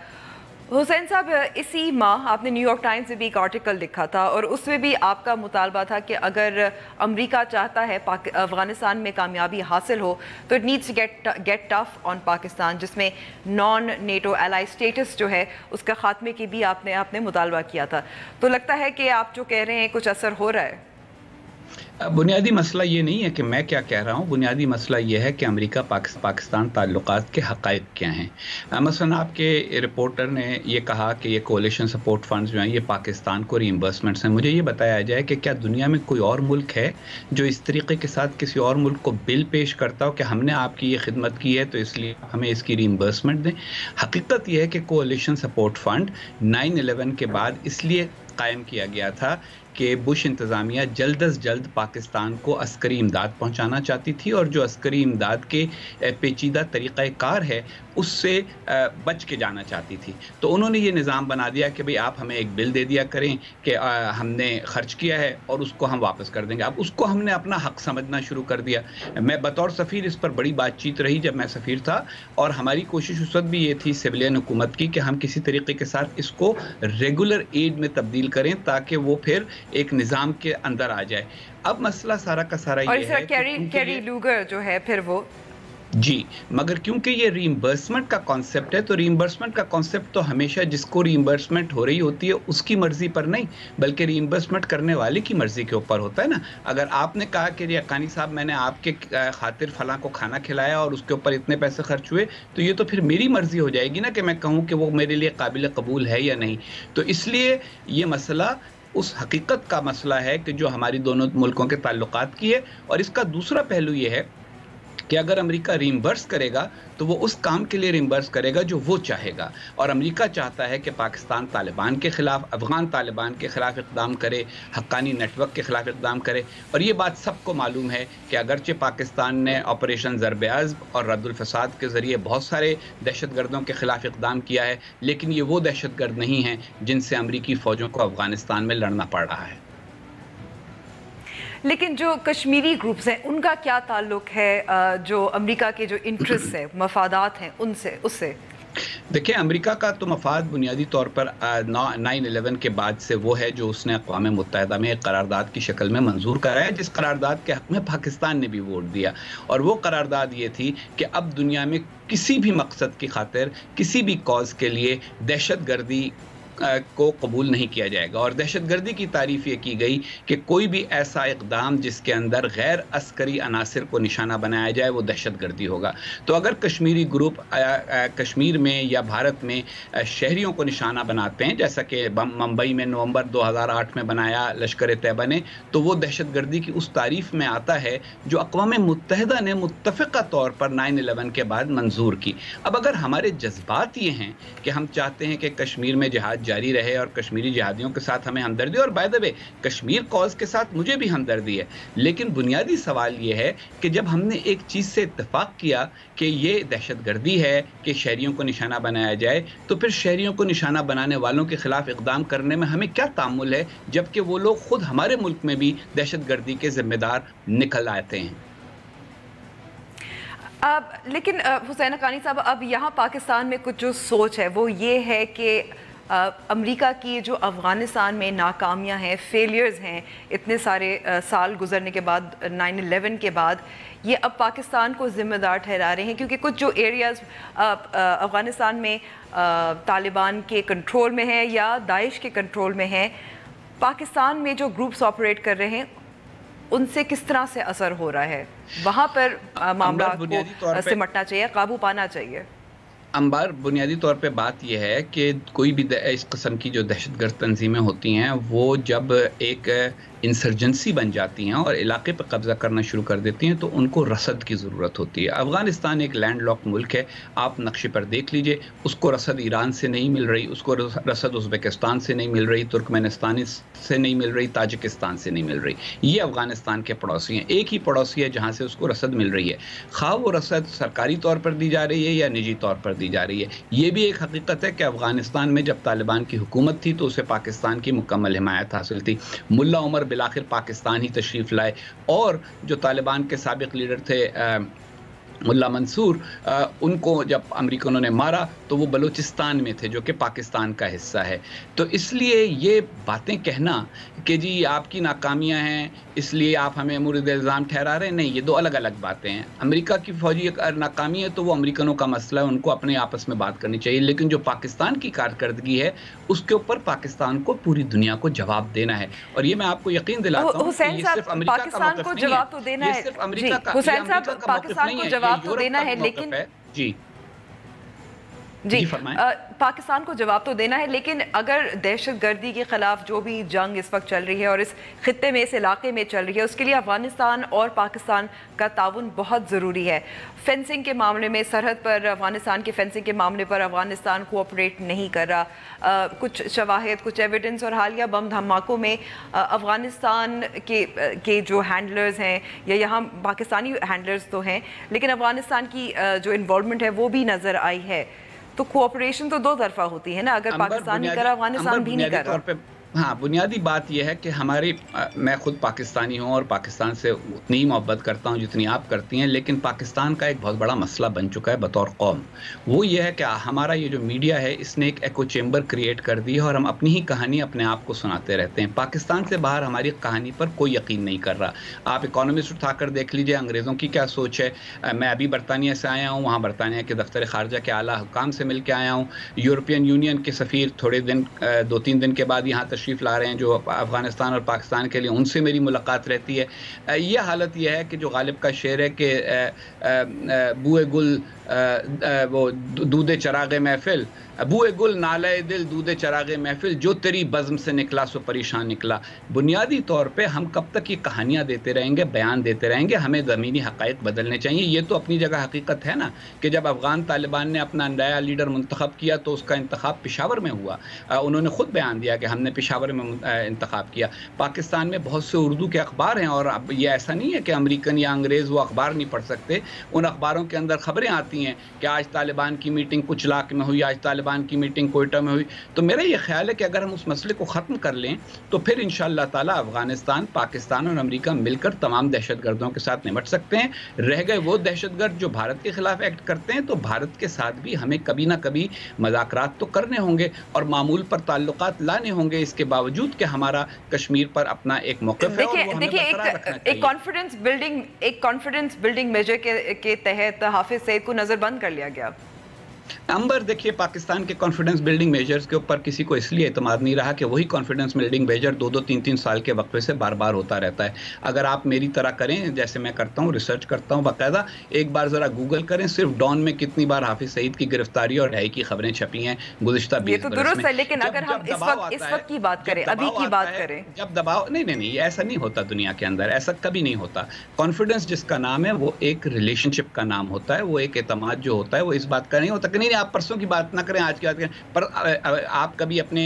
हुसैन साहब, इसी माह आपने न्यूयॉर्क टाइम्स में भी एक आर्टिकल लिखा था और उसमें भी आपका मुतालबा था कि अगर अमेरिका चाहता है अफ़गानिस्तान में कामयाबी हासिल हो तो it needs get tough on Pakistan, जिसमें नॉन नेटो एलाई स्टेटस जो है उसका ख़ात्मे की भी आपने मुतालबा किया था। तो लगता है कि आप जो कह रहे हैं कुछ असर हो रहा है? बुनियादी मसला ये नहीं है कि मैं क्या कह रहा हूँ, बुनियादी मसला ये है कि अमेरिका पाकिस्तान ताल्लुकात के हक़ाइक़ क्या हैं। मसलन आपके रिपोर्टर ने ये कहा कि ये कोलिशन सपोर्ट फंड्स जो हैं ये पाकिस्तान को रीइंबर्समेंट्स हैं। मुझे ये बताया जाए कि क्या दुनिया में कोई और मुल्क है जो इस तरीके के साथ किसी और मुल्क को बिल पेश करता हो कि हमने आपकी ये खिदमत की है तो इसलिए हमें इसकी रीइंबर्समेंट दें। हकीकत ये है कि कोलिशन सपोर्ट फंड 9/11 के बाद इसलिए कायम किया गया था कि बुश इंतज़ामिया जल्द अज जल्द पाकिस्तान को अस्करी इमदाद पहुंचाना चाहती थी और जो अस्करी इमदाद के पेचीदा तरीक़ाकार है उससे बच के जाना चाहती थी। तो उन्होंने ये निज़ाम बना दिया कि भाई आप हमें एक बिल दे दिया करें कि हमने ख़र्च किया है और उसको हम वापस कर देंगे। अब उसको हमने अपना हक़ समझना शुरू कर दिया। मैं बतौर सफ़ीर इस पर बड़ी बातचीत रही जब मैं सफ़ीर था और हमारी कोशिश उस वक्त भी ये थी सिविलियन हुकूमत की कि हम किसी तरीके के साथ इसको रेगुलर एड में तब्दील करें ताकि वो फिर एक निज़ाम के अंदर आ जाए। अब मसला सारा का सारा ये है कैरी लूगर जो है फिर वो जी, मगर क्योंकि ये रीइंबर्समेंट का कॉन्सेप्ट है तो रीइंबर्समेंट का कॉन्सेप्ट तो हमेशा जिसको रीइंबर्समेंट हो रही होती है उसकी मर्जी पर नहीं बल्कि रीइंबर्समेंट करने वाले की मर्जी के ऊपर होता है ना। अगर आपने कहा कि हक़ानी साहब मैंने आपके खातिर फलां को खाना खिलाया और उसके ऊपर इतने पैसे खर्च हुए तो ये तो फिर मेरी मर्जी हो जाएगी ना कि मैं कहूँ कि वो मेरे लिए काबिल कबूल है या नहीं। तो इसलिए ये मसला उस हकीकत का मसला है कि जो हमारी दोनों मुल्कों के ताल्लुकात की है। और इसका दूसरा पहलू ये है कि अगर अमेरिका रीइंबर्स करेगा तो वो उस काम के लिए रीइंबर्स करेगा जो वो चाहेगा। और अमेरिका चाहता है कि पाकिस्तान तालिबान के ख़िलाफ़, अफ़गान तालिबान के ख़िलाफ़ इक़दाम करे, हक्कानी नेटवर्क के ख़िलाफ़ इक़दाम करे। और ये बात सबको मालूम है कि अगरचे पाकिस्तान ने ऑपरेशन ज़रब-ए-अज़्ब और रद्दुल फ़साद के ज़रिए बहुत सारे दहशतगर्दों के ख़िलाफ़ इक़दाम किया है लेकिन ये वो दहशतगर्द नहीं हैं जिनसे अमरीकी फ़ौजों को अफ़गानिस्तान में लड़ना पड़ रहा है। लेकिन जो कश्मीरी ग्रुप्स हैं उनका क्या ताल्लुक है जो अमेरिका के जो इंटरेस्ट है, मफादात हैं उससे? देखिए, अमेरिका का तो मफाद बुनियादी तौर पर 9/11 के बाद से वो है जो उसने अक़वाम मुत्तहिदा में एक करारदाद की शक्ल में मंजूर कराया जिस करारदाद के हक़ में पाकिस्तान ने भी वोट दिया। और वो करारदाद ये थी कि अब दुनिया में किसी भी मकसद की खातिर किसी भी कॉज के लिए दहशतगर्दी को कबूल नहीं किया जाएगा। और दहशतगर्दी की तारीफ ये की गई कि कोई भी ऐसा इक़दाम जिसके अंदर गैर अस्करी अनासर को निशाना बनाया जाए वो दहशतगर्दी होगा। तो अगर कश्मीरी ग्रुप कश्मीर में या भारत में शहरियों को निशाना बनाते हैं जैसा कि मुंबई में नवंबर 2008 में बनाया लश्कर तैयबा ने, तो वो दहशतगर्दी की उस तारीफ में आता है जो अक़वाम मुत्तहिदा ने मुत्तफ़िक़ा तौर पर 9/11 के बाद मंजूर की। अब अगर हमारे जज्बात ये हैं कि हम चाहते हैं कि कश्मीर में जिहाद जारी रहे और कश्मीरी जिहादियों के साथ हमें हमदर्दी, और by the way Kashmir cause के साथ मुझे भी हमदर्दी है, लेकिन बुनियादी सवाल ये है कि जब हमने एक चीज़ से इत्तेफाक किया कि ये दहशतगर्दी है कि शहरियों को निशाना बनाया जाए, तो फिर शहरियों को निशाना बनाने वालों के खिलाफ इक़दाम करने में हमें क्या तामुल है जबकि वो लोग खुद हमारे मुल्क में भी दहशतगर्दी के जिम्मेदार निकल आते हैं। लेकिन हुसैन हक़ानी साहब, अब यहाँ पाकिस्तान में कुछ जो सोच है वो ये है कि अमेरिका की जो अफ़गानिस्तान में नाकामियाँ हैं, फेलियर्स हैं, इतने सारे साल गुजरने के बाद 9/11 के बाद, ये अब पाकिस्तान को ज़िम्मेदार ठहरा रहे हैं क्योंकि कुछ जो एरियाज़ अफ़गानिस्तान में तालिबान के कंट्रोल में है या दाइश के कंट्रोल में है, पाकिस्तान में जो ग्रुप्स ऑपरेट कर रहे हैं उनसे किस तरह से असर हो रहा है? वहाँ पर मामला को सिमटना चाहिए, काबू पाना चाहिए। अंबार बुनियादी तौर पे बात यह है कि कोई भी इस किस्म की जो दहशतगर्द तंजीमें होती हैं वो जब एक इंसर्जेंसी बन जाती हैं और इलाके पर कब्ज़ा करना शुरू कर देती हैं तो उनको रसद की ज़रूरत होती है। अफ़गानिस्तान एक लैंड लॉक मुल्क है, आप नक्शे पर देख लीजिए, उसको रसद ईरान से नहीं मिल रही, उसको रसद उज़्बेकिस्तान से नहीं मिल रही, तुर्कमेनिस्तान से नहीं मिल रही, ताजिकिस्तान से नहीं मिल रही। ये अफ़गानिस्तान के पड़ोसी हैं, एक ही पड़ोसी है जहाँ से उसको रसद मिल रही है, खा वो रसद सरकारी तौर पर दी जा रही है या निजी तौर पर दी जा रही है। ये भी एक हकीकत है कि अफ़गानिस्तान में जब तालिबान की हुकूमत थी तो उसे पाकिस्तान की मुकम्मल हिमायत हासिल थी। मुल्ला उमर बिलाखिर पाकिस्तान ही तशरीफ़ लाए और जो तालिबान के साबिक़ लीडर थे मुल्ला मंसूर, उनको जब अमेरिकनों ने मारा तो वो बलूचिस्तान में थे जो कि पाकिस्तान का हिस्सा है। तो इसलिए ये बातें कहना कि जी आपकी नाकामियां हैं इसलिए आप हमें मुर्द इल्ज़ाम ठहरा रहे हैं, नहीं, ये दो अलग अलग बातें हैं। अमेरिका की फौजी नाकामी है तो वो अमेरिकनों का मसला है, उनको अपने आपस में बात करनी चाहिए, लेकिन जो पाकिस्तान की कारकर्दगी है उसके ऊपर पाकिस्तान को पूरी दुनिया को जवाब देना है। और ये मैं आपको यकीन दिलाता हूँ कि ये सिर्फ अमेरिका का मौक़िफ़ नहीं है, ये सिर्फ अमेरिका का मौक़िफ़ नहीं है, जवाब तो देना है, लेकिन जी पाकिस्तान को जवाब तो देना है, लेकिन अगर दहशतगर्दी के खिलाफ जो भी जंग इस वक्त चल रही है और इस खित्ते में, इस इलाके में चल रही है, उसके लिए अफगानिस्तान और पाकिस्तान का ताउन बहुत ज़रूरी है। फेंसिंग के मामले में, सरहद पर अफगानिस्तान की फेंसिंग के मामले पर अफगानिस्तान कोऑपरेट नहीं कर रहा। कुछ शवाहिद, कुछ एविडेंस और हालिया बम धमाकों में अफगानिस्तान के जो हैंडलर्स हैं या यहाँ पाकिस्तानी हैंडलर्स तो हैं, लेकिन अफगानिस्तान की जो इन्वॉल्वमेंट है वो भी नज़र आई है। तो कोऑपरेशन तो दो तरफा होती है ना, अगर पाकिस्तान नहीं करा, अफगानिस्तान भी नहीं कर रहा। हाँ, बुनियादी बात यह है कि मैं खुद पाकिस्तानी हूँ और पाकिस्तान से उतनी ही मोहब्बत करता हूँ जितनी आप करती हैं, लेकिन पाकिस्तान का एक बहुत बड़ा मसला बन चुका है बतौर कौम। वो ये है कि हमारा ये जो मीडिया है इसने एक एको चेम्बर क्रिएट कर दी है और हम अपनी ही कहानी अपने आप को सुनाते रहते हैं। पाकिस्तान से बाहर हमारी कहानी पर कोई यकीन नहीं कर रहा। आप इकोनॉमिस्ट उठाकर देख लीजिए, अंग्रेज़ों की क्या सोच है। मैं अभी बरतानिया से आया हूँ, वहाँ बरतानिया के दफ्तर ख़ारजा के आला हुकाम से मिल के आया हूँ। यूरोपियन यूनियन के सफ़ीर थोड़े दिन, 2-3 दिन के बाद यहाँ तशरीफ़ ला रहे हैं जो अफ़गानिस्तान और पाकिस्तान के लिए, उनसे मेरी मुलाकात रहती है। ये हालत यह है कि जो गालिब का शेर है कि बुए गुल वो दूधे चरागे महफिल, बुए गुल नाले दिल दूधे चरागे महफिल, जो तेरी बज़्म से निकला सो परेशान निकला। बुनियादी तौर पे हम कब तक ये कहानियाँ देते रहेंगे, बयान देते रहेंगे? हमें ज़मीनी हक़ाइक़ बदलने चाहिए। ये तो अपनी जगह हकीकत है ना कि जब अफ़गान तालिबान ने अपना नया लीडर मुंतखब किया तो उसका इंतखाब पेशावर में हुआ। उन्होंने ख़ुद बयान दिया कि हमने पेशावर में इंतखाब किया। पाकिस्तान में बहुत से उर्दू के अखबार हैं और अब ये ऐसा नहीं है कि अमेरिकन या अंग्रेज़ वो अखबार नहीं पढ़ सकते। उन अखबारों के अंदर ख़बरें आती हैं कि आज तालिबान की मीटिंग कुछ लाख में हुई, आज तालिबान की मीटिंग कोयटा में हुई। तो मेरा ये ख्याल है कि अगर हम उस मसले को ख़त्म कर लें तो फिर इंशाअल्लाह ताला अफ़गानिस्तान, पाकिस्तान और अमेरिका मिलकर तमाम दहशतगर्दों के साथ निपट सकते हैं। रह गए वो दहशतगर्द जो भारत के ख़िलाफ़ एक्ट करते हैं, तो भारत के साथ भी हमें कभी ना कभी मज़ाकरात तो करने होंगे और मामूल पर ताल्लुकात लाने होंगे, इसके बावजूद कि हमारा कश्मीर पर अपना एक मौक़िफ़ है। देखिए एक कॉन्फिडेंस बिल्डिंग मेजर के तहत हाफिज सईद को नज़रबंद कर लिया गया। अंबर, देखिए पाकिस्तान के कॉन्फिडेंस बिल्डिंग मेजर्स के ऊपर किसी को इसलिए एतमाद नहीं रहा कि वही कॉन्फिडेंस बिल्डिंग मेजर 2-3 साल के वक्फे से बार बार होता रहता है। अगर आप मेरी तरह करें, जैसे मैं करता हूं, रिसर्च करता हूं बाकायदा, एक बार ज़रा गूगल करें सिर्फ डॉन में कितनी बार हाफिज सईद की गिरफ्तारी और रिहाई की खबरें छपी हैं गुज़िश्ता 20 बरस में। दुरुस्त है, लेकिन अगर हम इस वक्त की बात करें, अभी की बात करें, जब दबाव नहीं, ऐसा नहीं होता दुनिया के अंदर, ऐसा कभी नहीं होता। कॉन्फिडेंस जिसका नाम है वो एक रिलेशनशिप का नाम होता है, वो एक एतमाद जो होता है वो इस बात का नहीं होता कि नहीं आप परसों की बात ना करें, आज की बात करें। पर आप कभी अपने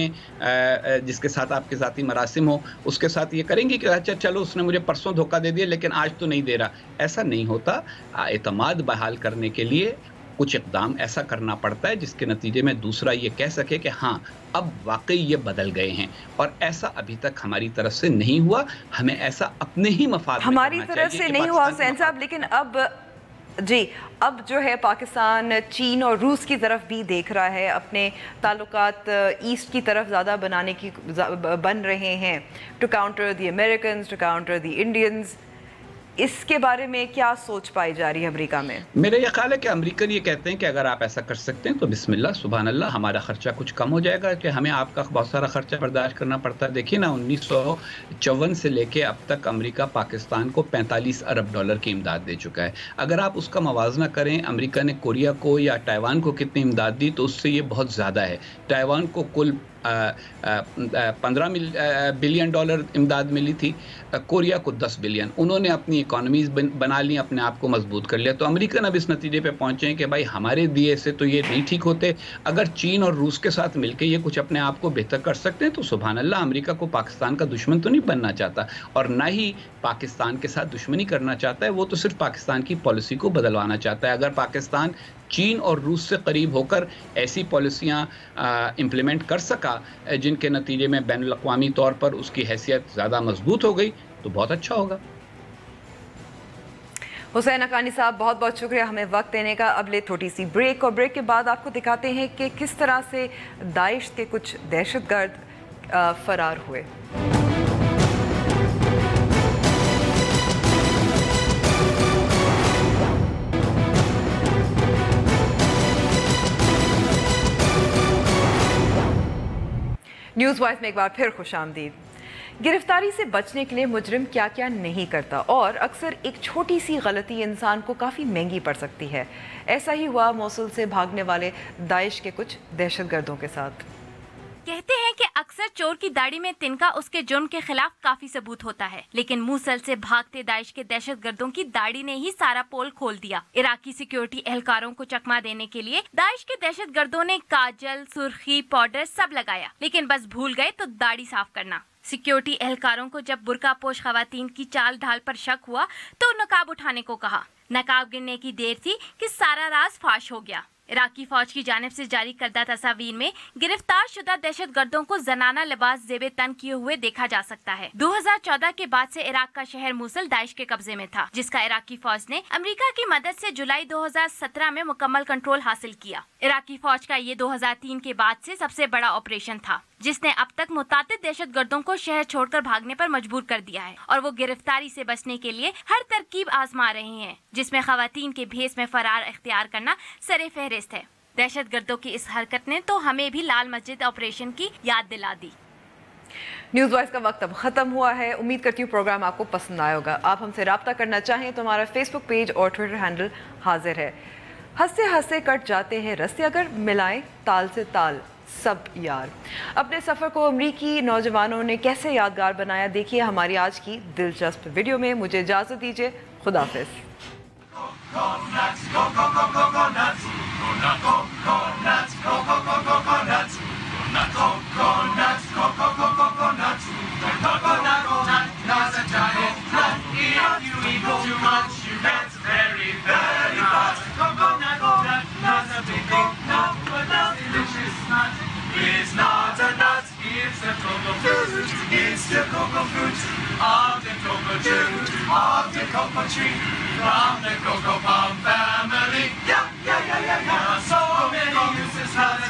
जिसके साथ आपके ज़ाती मरासिम हो उसके साथ ये करेंगे कि अच्छा चलो उसने मुझे परसों धोखा दे दिया लेकिन आज तो नहीं दे रहा। ऐसा नहीं होता। एतमाद बहाल करने के लिए कुछ इक़दाम ऐसा करना पड़ता है जिसके नतीजे में दूसरा ये कह सके कि हाँ अब वाकई ये बदल गए हैं, और ऐसा अभी तक हमारी तरफ से नहीं हुआ। हमें ऐसा अपने ही मफाद हमारी तरफ से नहीं हुआ हुसैन साहब, लेकिन अब जो है पाकिस्तान चीन और रूस की तरफ भी देख रहा है, अपने ताल्लुकात ईस्ट की तरफ ज़्यादा बनाने की बन रहे हैं, to counter the Americans, to counter the Indians. اس کے بارے میں کیا سوچ پائی جا رہی ہے امریکہ میں؟ میرا یہ خیال ہے کہ امریکن یہ کہتے ہیں کہ اگر آپ ایسا کر سکتے ہیں تو بسم اللہ سبحان اللہ، ہمارا خرچہ کچھ کم ہو جائے گا کہ ہمیں آپ کا بہت سارا خرچہ برداشت کرنا پڑتا ہے. دیکھیے نا 1954 سے لے کے اب تک امریکہ پاکستان کو 45 ارب ڈالر کی امداد دے چکا ہے. اگر آپ اس کا موازنہ کریں امریکہ نے کوریا کو یا تائیوان کو کتنی امداد دی تو اس سے یہ بہت زیادہ ہے. تائیوان کو کل 15 بلین ڈالر امداد ملی تھی، کوریا کو 10 بلین. انہوں نے اپنی اکانومیز بنا لی، اپنے آپ کو مضبوط کر لیا. تو امریکن اب اس نتیجے پہ پہنچے ہیں کہ بھائی ہمارے دیے سے تو یہ نہیں ٹھیک ہوتے، اگر چین اور روس کے ساتھ مل کے یہ کچھ اپنے آپ کو بہتر کر سکتے ہیں تو سبحان اللہ. امریکہ کو پاکستان کا دشمن تو نہیں بننا چاہتا اور نہ ہی پاکستان کے ساتھ دشمنی کرنا چاہتا ہے، وہ تو صرف پاکستان کی پالیسی کو بدلوانا چاہتا ہے. اگر پاکستان چین اور روس سے قریب ہو کر ایسی پالیسیاں امپلیمنٹ کر سکا جن کے نتیجے میں بین الاقوامی طور پر اس کی حیثیت زیادہ مضبوط ہو گئی تو بہت اچھا ہوگا. حسین حقانی صاحب بہت بہت شکریہ ہمیں وقت دینے کا. اب لے چھوٹی سی بریک، اور بریک کے بعد آپ کو دکھاتے ہیں کہ کس طرح سے داعش کے کچھ دہشت گرد فرار ہوئے. نیوز وائز میں ایک بار پھر خوش آمدید. گرفتاری سے بچنے کے لیے مجرم کیا کیا نہیں کرتا، اور اکثر ایک چھوٹی سی غلطی انسان کو کافی مہنگی پڑ سکتی ہے. ایسا ہی ہوا موصل سے بھاگنے والے داعش کے کچھ دہشت گردوں کے ساتھ. کہتے ہیں کہ اکثر چور کی داڑھی میں تنکا اس کے جرم کے خلاف کافی ثبوت ہوتا ہے، لیکن موصل سے بھاگتے داعش کے دہشت گردوں کی داڑھی نے ہی سارا پول کھول دیا. عراقی سیکیورٹی اہلکاروں کو چکما دینے کے لیے داعش کے دہشت گردوں نے کاجل، سرخی، پاؤڈر سب لگایا، لیکن بس بھول گئے تو داڑھی صاف کرنا. سیکیورٹی اہلکاروں کو جب برقع پوش خواتین کی چال ڈھال پر شک ہوا تو نقاب اٹھانے کو کہا. نقاب گرنے کی دیر تھی کہ سارا راز فاش ہو گیا. عراقی فوج کی جانب سے جاری کردہ تصاویر میں گرفتار شدہ دہشت گردوں کو زنانہ لباس زیب تن کیے ہوئے دیکھا جا سکتا ہے. 2014 کے بعد سے عراق کا شہر موصل داعش کے قبضے میں تھا، جس کا عراقی فوج نے امریکہ کی مدد سے جولائی 2017 میں مکمل کنٹرول حاصل کیا. عراقی فوج کا یہ 2003 کے بعد سے سب سے بڑا آپریشن تھا، جس نے اب تک متعدد دہشت گردوں کو شہر چھوڑ کر بھاگنے پر مجبور کر دیا ہے، اور وہ گرفتاری سے بچنے کے لیے ہر ترکیب آزما رہے ہیں، جس میں خواتین کے بھیس میں فرار اختیار کرنا سر فہرست ہے. دہشت گردوں کی اس حرکت نے تو ہمیں بھی لال مسجد آپریشن کی یاد دلا دی. نیوز وائز کا وقت اب ختم ہوا ہے. امید کرتی ہوں پروگرام آپ کو پسند آیا ہوگا. آپ ہم سے رابطہ کرنا چاہیں تو ہمارا فیس بک پیج اور ٹویٹر ہینڈل حاضر ہے. ہنستے ہنستے کٹ جاتے ہیں رستے، اگر ملائیں تال سے تال سب یار. اپنے سفر کو امریکی نوجوانوں نے کیسے یادگار بنایا، دیکھیے ہماری آج کی دلچسپ ویڈیو میں. مجھے اجازت دیجیے، خدا حافظ. It's not a nut, it's the cocoa fruit. It's the cocoa fruit of the cocoa fruit of the cocoa tree from the cocoa palm family. Yeah, yeah, yeah, yeah, yeah. So many uses has